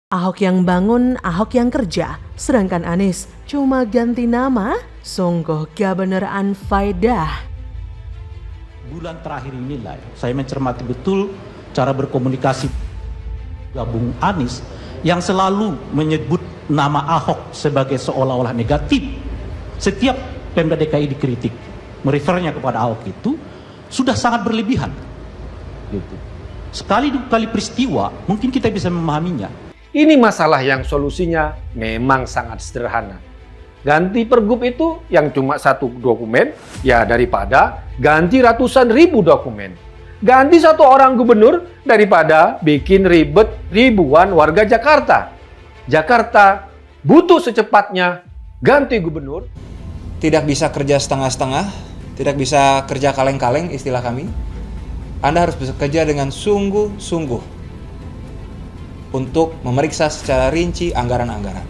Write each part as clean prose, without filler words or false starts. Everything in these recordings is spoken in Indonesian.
Ahok yang bangun, Ahok yang kerja, sedangkan Anies cuma ganti nama, sungguh gak beneran faedah. Bulan terakhir inilah saya mencermati betul cara berkomunikasi Bung Anies yang selalu menyebut nama Ahok sebagai seolah-olah negatif. Setiap Pemda DKI dikritik, merefernya kepada Ahok itu sudah sangat berlebihan. Gitu. Sekali dua kali peristiwa mungkin kita bisa memahaminya. Ini masalah yang solusinya memang sangat sederhana. Ganti pergub itu yang cuma satu dokumen, ya daripada ganti ratusan ribu dokumen. Ganti satu orang gubernur daripada bikin ribet ribuan warga Jakarta. Jakarta butuh secepatnya ganti gubernur. Tidak bisa kerja setengah-setengah, tidak bisa kerja kaleng-kaleng istilah kami. Anda harus bekerja dengan sungguh-sungguh untuk memeriksa secara rinci anggaran-anggaran.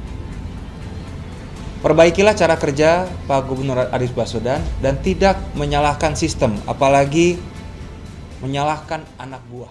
Perbaikilah cara kerja Pak Gubernur Anies Baswedan dan tidak menyalahkan sistem, apalagi menyalahkan anak buah.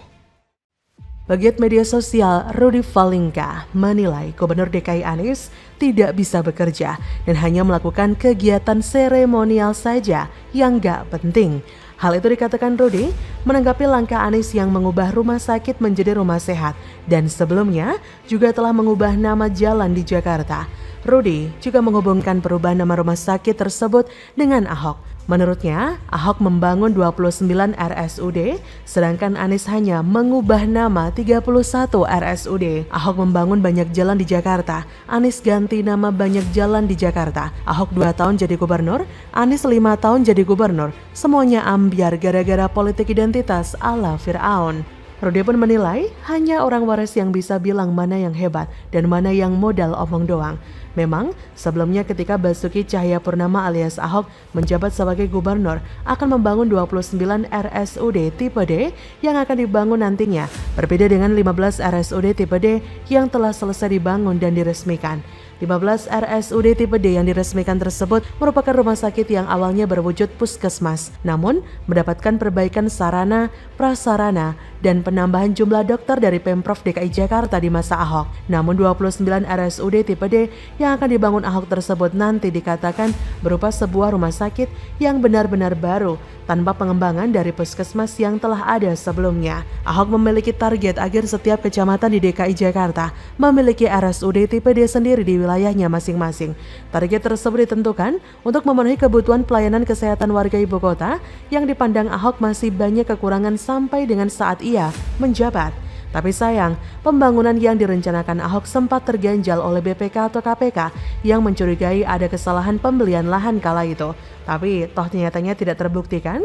Pegiat media sosial Rudy Valingka menilai Gubernur DKI Anies tidak bisa bekerja dan hanya melakukan kegiatan seremonial saja yang gak penting. Hal itu dikatakan Rudy menanggapi langkah Anies yang mengubah rumah sakit menjadi rumah sehat dan sebelumnya juga telah mengubah nama jalan di Jakarta. Rudy juga menghubungkan perubahan nama rumah sakit tersebut dengan Ahok. Menurutnya, Ahok membangun 29 RSUD, sedangkan Anies hanya mengubah nama 31 RSUD. Ahok membangun banyak jalan di Jakarta, Anies ganti nama banyak jalan di Jakarta. Ahok 2 tahun jadi gubernur, Anies 5 tahun jadi gubernur. Semuanya ambiar gara-gara politik identitas ala Fir'aun. Rudy pun menilai hanya orang waras yang bisa bilang mana yang hebat dan mana yang modal omong doang. Memang sebelumnya ketika Basuki Cahayapurnama alias Ahok menjabat sebagai gubernur akan membangun 29 RSUD tipe D yang akan dibangun nantinya. Berbeda dengan 15 RSUD tipe D yang telah selesai dibangun dan diresmikan. 15 RSUD tipe D yang diresmikan tersebut merupakan rumah sakit yang awalnya berwujud puskesmas, namun mendapatkan perbaikan sarana, prasarana, dan penambahan jumlah dokter dari Pemprov DKI Jakarta di masa Ahok. Namun 29 RSUD tipe D yang akan dibangun Ahok tersebut nanti dikatakan berupa sebuah rumah sakit yang benar-benar baru, tanpa pengembangan dari puskesmas yang telah ada sebelumnya. Ahok memiliki target agar setiap kecamatan di DKI Jakarta memiliki RSUD tipe D sendiri di wilayahnya masing-masing. Target tersebut ditentukan untuk memenuhi kebutuhan pelayanan kesehatan warga ibu kota yang dipandang Ahok masih banyak kekurangan sampai dengan saat ia menjabat. Tapi sayang, pembangunan yang direncanakan Ahok sempat terganjal oleh BPK atau KPK yang mencurigai ada kesalahan pembelian lahan kala itu. Tapi toh nyatanya tidak terbuktikan.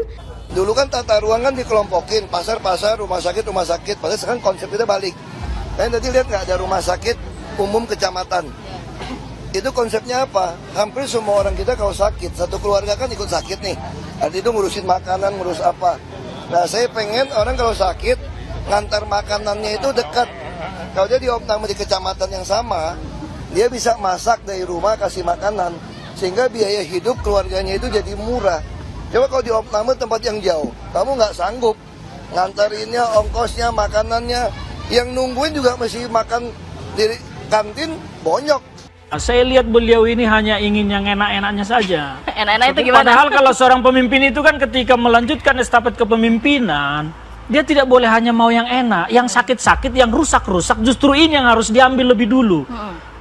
Dulu kan tata ruang kan dikelompokin, pasar-pasar, rumah sakit, padahal sekarang konsep kita balik. Kalian tadi lihat nggak ada rumah sakit umum kecamatan. Itu konsepnya apa? Hampir semua orang kita kalau sakit, satu keluarga kan ikut sakit nih. Artinya itu ngurusin makanan, ngurus apa. Nah saya pengen orang kalau sakit, ngantar makanannya itu dekat. Kalau dia diopname di kecamatan yang sama, dia bisa masak dari rumah kasih makanan. Sehingga biaya hidup keluarganya itu jadi murah. Coba kalau diopname tempat yang jauh, kamu nggak sanggup. Ngantarinnya, ongkosnya, makanannya. Yang nungguin juga mesti makan di kantin, bonyok. Saya lihat beliau ini hanya ingin yang enak-enaknya saja. Enak-enak itu gimana? Padahal kalau seorang pemimpin itu kan ketika melanjutkan estafet kepemimpinan, dia tidak boleh hanya mau yang enak, yang sakit-sakit, yang rusak-rusak, justru ini yang harus diambil lebih dulu.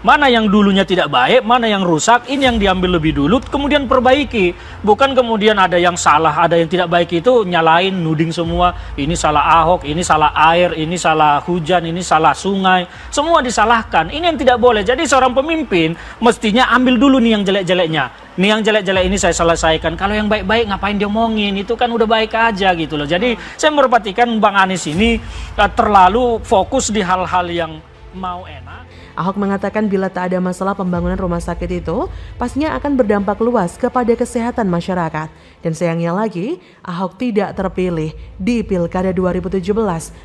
Mana yang dulunya tidak baik, mana yang rusak, ini yang diambil lebih dulu, kemudian perbaiki. Bukan kemudian ada yang salah, ada yang tidak baik itu nyalain, nuding semua. Ini salah Ahok, ini salah air, ini salah hujan, ini salah sungai. Semua disalahkan, ini yang tidak boleh. Jadi seorang pemimpin mestinya ambil dulu nih yang jelek-jeleknya. Nih yang jelek-jelek ini saya selesaikan. Kalau yang baik-baik ngapain dia omongin, itu kan udah baik aja gitu loh. Jadi saya merpatikan Bang Anies ini terlalu fokus di hal-hal yang mau enak. Ahok mengatakan bila tak ada masalah pembangunan rumah sakit itu, pastinya akan berdampak luas kepada kesehatan masyarakat. Dan sayangnya lagi, Ahok tidak terpilih di Pilkada 2017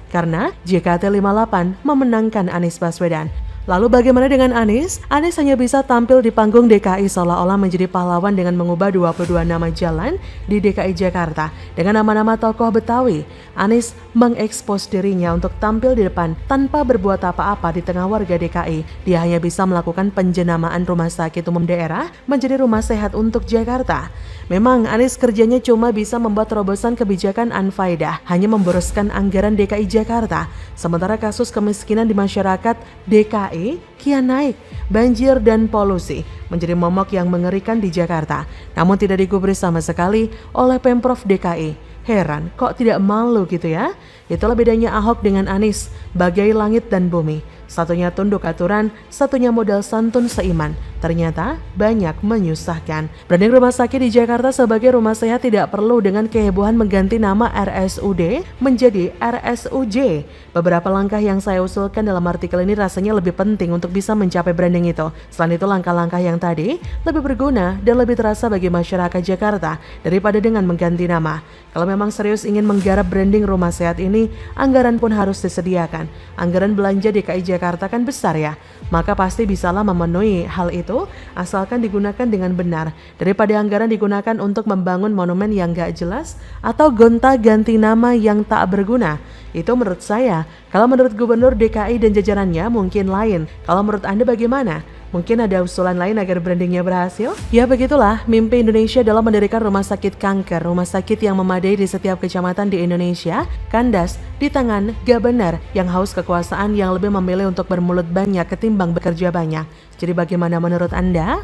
karena JKT 58 memenangkan Anies Baswedan. Lalu bagaimana dengan Anies? Anies hanya bisa tampil di panggung DKI seolah-olah menjadi pahlawan dengan mengubah 22 nama jalan di DKI Jakarta. Dengan nama-nama tokoh Betawi, Anies mengekspos dirinya untuk tampil di depan tanpa berbuat apa-apa di tengah warga DKI. Dia hanya bisa melakukan penjenamaan rumah sakit umum daerah menjadi rumah sehat untuk Jakarta. Memang Anies kerjanya cuma bisa membuat terobosan kebijakan anfaedah, hanya memboroskan anggaran DKI Jakarta. Sementara kasus kemiskinan di masyarakat DKI kian naik, banjir dan polusi menjadi momok yang mengerikan di Jakarta, namun tidak digubris sama sekali oleh Pemprov DKI. Heran, kok tidak malu gitu ya? Itulah bedanya Ahok dengan Anies, bagai langit dan bumi. Satunya tunduk aturan, satunya modal santun seiman. Ternyata banyak menyusahkan. Branding rumah sakit di Jakarta sebagai rumah sehat tidak perlu dengan kehebohan mengganti nama RSUD menjadi RSUJ. Beberapa langkah yang saya usulkan dalam artikel ini rasanya lebih penting untuk bisa mencapai branding itu. Selain itu langkah-langkah yang tadi lebih berguna dan lebih terasa bagi masyarakat Jakarta daripada dengan mengganti nama. Kalau memang serius ingin menggarap branding rumah sehat ini, anggaran pun harus disediakan. Anggaran belanja DKI Jakarta kan besar ya, maka pasti bisalah memenuhi hal itu asalkan digunakan dengan benar daripada anggaran digunakan untuk membangun monumen yang gak jelas atau gonta-ganti nama yang tak berguna. Itu menurut saya. Kalau menurut Gubernur DKI dan jajarannya mungkin lain. Kalau menurut Anda bagaimana? Mungkin ada usulan lain agar brandingnya berhasil? Ya begitulah mimpi Indonesia dalam mendirikan rumah sakit kanker, rumah sakit yang memadai di setiap kecamatan di Indonesia, kandas di tangan Gubernur yang haus kekuasaan yang lebih memilih untuk bermulut banyak ketimbang bekerja banyak. Jadi bagaimana menurut Anda?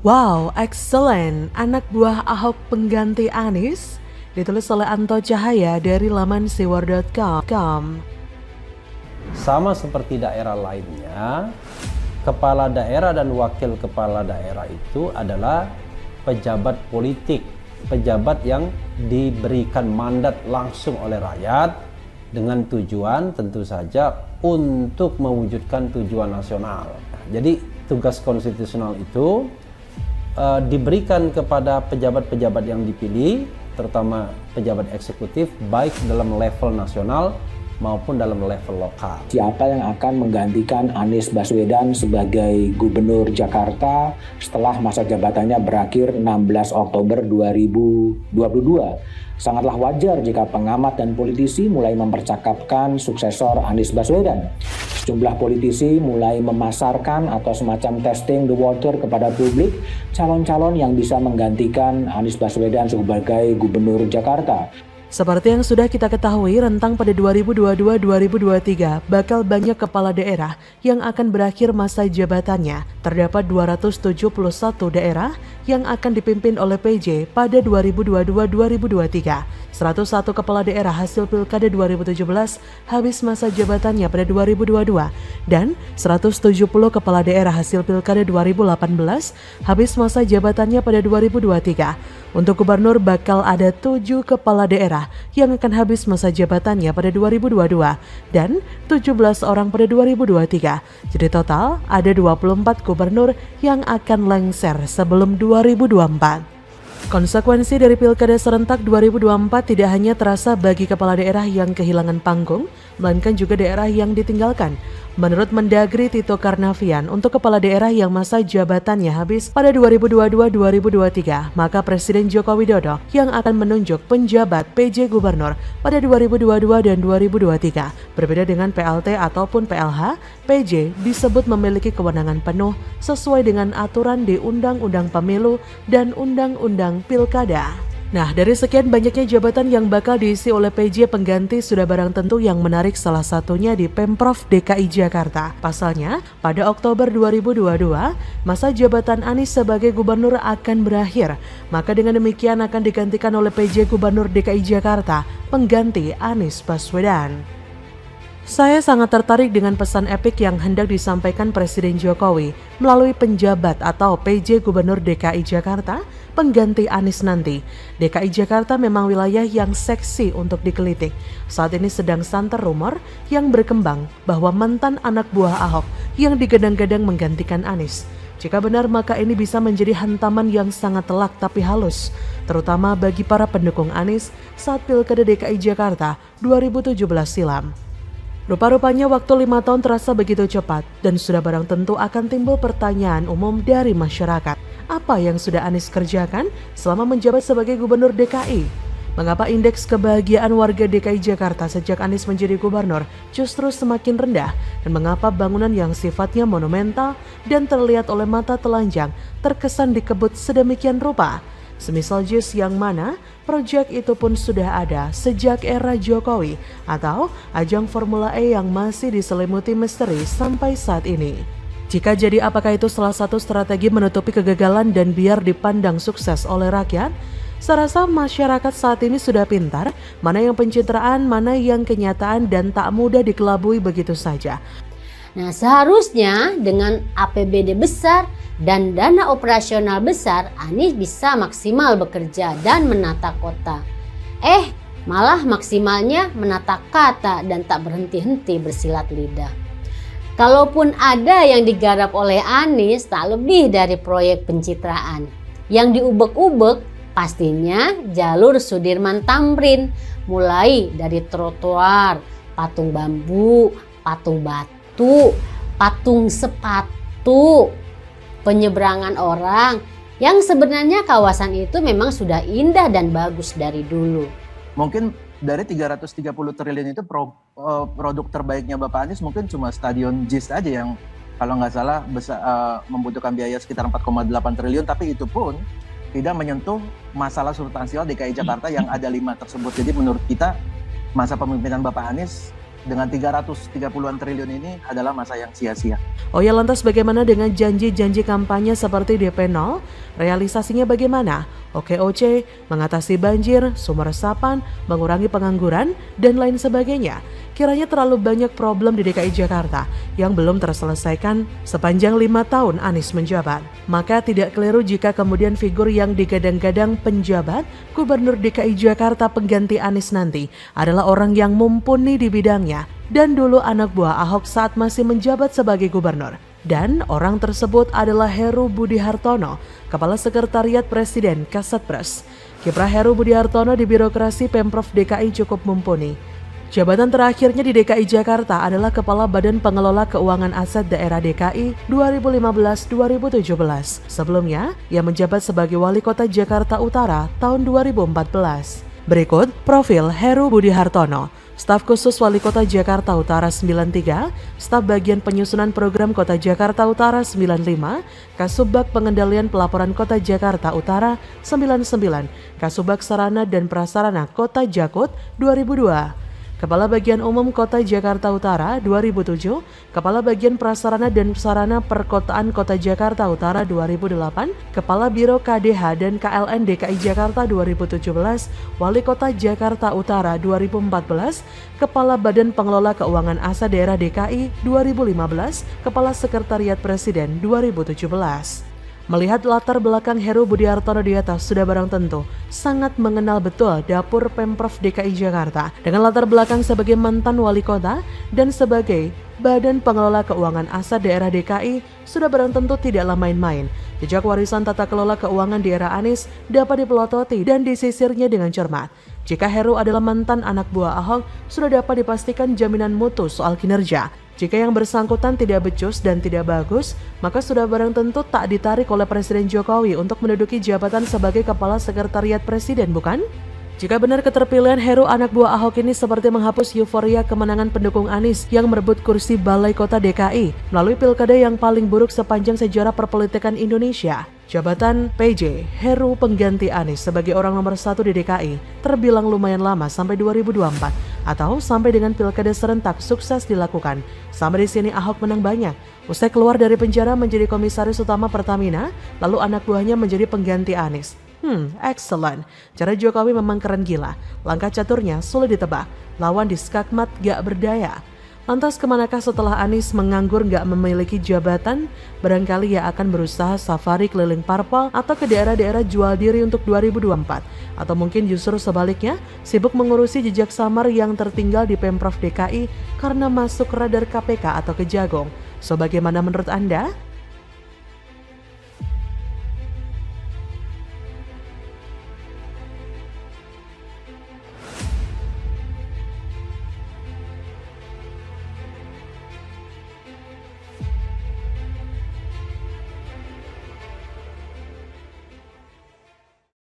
Wow, excellent. Anak buah Ahok pengganti Anies ditulis oleh Anto Cahaya dari laman siwar.com. Sama seperti daerah lainnya, kepala daerah dan wakil kepala daerah itu adalah pejabat politik, pejabat yang diberikan mandat langsung oleh rakyat dengan tujuan tentu saja untuk mewujudkan tujuan nasional. Jadi tugas konstitusional itu diberikan kepada pejabat-pejabat yang dipilih, terutama pejabat eksekutif, baik dalam level nasional maupun dalam level lokal. Siapa yang akan menggantikan Anies Baswedan sebagai Gubernur Jakarta setelah masa jabatannya berakhir 16 Oktober 2022? Sangatlah wajar jika pengamat dan politisi mulai mempercakapkan suksesor Anies Baswedan. Sejumlah politisi mulai memasarkan atau semacam testing the water kepada publik calon-calon yang bisa menggantikan Anies Baswedan sebagai Gubernur Jakarta. Seperti yang sudah kita ketahui, rentang pada 2022-2023 bakal banyak kepala daerah yang akan berakhir masa jabatannya. Terdapat 271 daerah yang akan dipimpin oleh PJ pada 2022-2023. 101 kepala daerah hasil Pilkada 2017 habis masa jabatannya pada 2022 dan 170 kepala daerah hasil Pilkada 2018 habis masa jabatannya pada 2023. Untuk gubernur bakal ada 7 kepala daerah yang akan habis masa jabatannya pada 2022 dan 17 orang pada 2023. Jadi total ada 24 gubernur yang akan lengser sebelum 2024. Konsekuensi dari Pilkada serentak 2024 tidak hanya terasa bagi kepala daerah yang kehilangan panggung, melainkan juga daerah yang ditinggalkan. Menurut Mendagri Tito Karnavian, untuk kepala daerah yang masa jabatannya habis pada 2022-2023, maka Presiden Joko Widodo yang akan menunjuk penjabat PJ Gubernur pada 2022 dan 2023. Berbeda dengan PLT ataupun PLH, PJ disebut memiliki kewenangan penuh sesuai dengan aturan di Undang-Undang Pemilu dan Undang-Undang Pilkada. Nah, dari sekian banyaknya jabatan yang bakal diisi oleh PJ pengganti sudah barang tentu yang menarik salah satunya di Pemprov DKI Jakarta. Pasalnya, pada Oktober 2022, masa jabatan Anies sebagai gubernur akan berakhir. Maka dengan demikian akan digantikan oleh PJ Gubernur DKI Jakarta, pengganti Anies Baswedan. Saya sangat tertarik dengan pesan epik yang hendak disampaikan Presiden Jokowi melalui penjabat atau PJ Gubernur DKI Jakarta pengganti Anies nanti. DKI Jakarta memang wilayah yang seksi untuk dikelitik. Saat ini sedang santer rumor yang berkembang bahwa mantan anak buah Ahok yang digadang-gadang menggantikan Anies. Jika benar, maka ini bisa menjadi hantaman yang sangat telak tapi halus, terutama bagi para pendukung Anies saat Pilkada DKI Jakarta 2017 silam. Rupa-rupanya waktu 5 tahun terasa begitu cepat dan sudah barang tentu akan timbul pertanyaan umum dari masyarakat. Apa yang sudah Anies kerjakan selama menjabat sebagai gubernur DKI? Mengapa indeks kebahagiaan warga DKI Jakarta sejak Anies menjadi gubernur justru semakin rendah? Dan mengapa bangunan yang sifatnya monumental dan terlihat oleh mata telanjang terkesan dikebut sedemikian rupa? Semisal JIS yang mana proyek itu pun sudah ada sejak era Jokowi atau ajang Formula E yang masih diselimuti misteri sampai saat ini. Jika jadi, apakah itu salah satu strategi menutupi kegagalan dan biar dipandang sukses oleh rakyat? Saya rasa masyarakat saat ini sudah pintar, mana yang pencitraan, mana yang kenyataan dan tak mudah dikelabui begitu saja. Nah, seharusnya dengan APBD besar dan dana operasional besar, Anies bisa maksimal bekerja dan menata kota. Malah maksimalnya menata kata dan tak berhenti-henti bersilat lidah. Kalaupun ada yang digarap oleh Anies, tak lebih dari proyek pencitraan. Yang diubek-ubek pastinya jalur Sudirman Tamrin, mulai dari trotoar, patung bambu, patung batu, patung sepatu, penyeberangan orang, yang sebenarnya kawasan itu memang sudah indah dan bagus dari dulu. Mungkin dari 330 triliun itu produk terbaiknya Bapak Anies mungkin cuma Stadion JIS aja yang kalau nggak salah membutuhkan biaya sekitar 4,8 triliun, tapi itu pun tidak menyentuh masalah substansial DKI Jakarta yang ada 5 tersebut. Jadi menurut kita masa pemimpinan Bapak Anies dengan 330-an triliun ini adalah masa yang sia-sia. Oh ya, lantas bagaimana dengan janji-janji kampanye seperti DP 0? Realisasinya bagaimana? OKOC, mengatasi banjir, sumber resapan, mengurangi pengangguran, dan lain sebagainya. Kiranya terlalu banyak problem di DKI Jakarta yang belum terselesaikan sepanjang 5 tahun Anies menjabat. Maka tidak keliru jika kemudian figur yang digadang-gadang penjabat Gubernur DKI Jakarta pengganti Anies nanti adalah orang yang mumpuni di bidangnya dan dulu anak buah Ahok saat masih menjabat sebagai gubernur. Dan orang tersebut adalah Heru Budi Hartono, Kepala Sekretariat Presiden Kasatpres. Kiprah Heru Budi Hartono di birokrasi Pemprov DKI cukup mumpuni. Jabatan terakhirnya di DKI Jakarta adalah Kepala Badan Pengelola Keuangan Aset Daerah DKI 2015-2017. Sebelumnya, ia menjabat sebagai Wali Kota Jakarta Utara tahun 2014. Berikut profil Heru Budi Hartono. Staf khusus Wali Kota Jakarta Utara 93, Staf Bagian Penyusunan Program Kota Jakarta Utara 95, Kasubag Pengendalian Pelaporan Kota Jakarta Utara 99, Kasubag Sarana dan Prasarana Kota Jakut 2002. Kepala Bagian Umum Kota Jakarta Utara 2007, Kepala Bagian Prasarana dan Sarana Perkotaan Kota Jakarta Utara 2008, Kepala Biro KDH dan KLN DKI Jakarta 2017, Wali Kota Jakarta Utara 2014, Kepala Badan Pengelola Keuangan Aset Daerah DKI 2015, Kepala Sekretariat Presiden 2017. Melihat latar belakang Heru Budi Hartono di atas, sudah barang tentu sangat mengenal betul dapur Pemprov DKI Jakarta dengan latar belakang sebagai mantan wali kota dan sebagai Badan Pengelola Keuangan Aset Daerah DKI, sudah barang tentu tidaklah main-main. Jejak warisan tata kelola keuangan di era Anies dapat dipelototi dan disisirnya dengan cermat. Jika Heru adalah mantan anak buah Ahok, sudah dapat dipastikan jaminan mutu soal kinerja. Jika yang bersangkutan tidak becus dan tidak bagus, maka sudah barang tentu tak ditarik oleh Presiden Jokowi untuk menduduki jabatan sebagai Kepala Sekretariat Presiden, bukan? Jika benar keterpilihan Heru anak buah Ahok ini seperti menghapus euforia kemenangan pendukung Anies yang merebut kursi Balai Kota DKI melalui pilkada yang paling buruk sepanjang sejarah perpolitikan Indonesia. Jabatan PJ Heru pengganti Anies sebagai orang nomor 1 di DKI terbilang lumayan lama sampai 2024 atau sampai dengan pilkada serentak sukses dilakukan. Sampai di sini Ahok menang banyak. Usai keluar dari penjara menjadi komisaris utama Pertamina, lalu anak buahnya menjadi pengganti Anies. Excellent. Cara Jokowi memang keren gila. Langkah caturnya sulit ditebak. Lawan di skakmat gak berdaya. Lantas kemanakah setelah Anies menganggur nggak memiliki jabatan? Barangkali ia akan berusaha safari keliling parpol atau ke daerah-daerah jual diri untuk 2024. Atau mungkin justru sebaliknya, sibuk mengurusi jejak samar yang tertinggal di Pemprov DKI karena masuk radar KPK atau Kejagung. So bagaimana menurut Anda?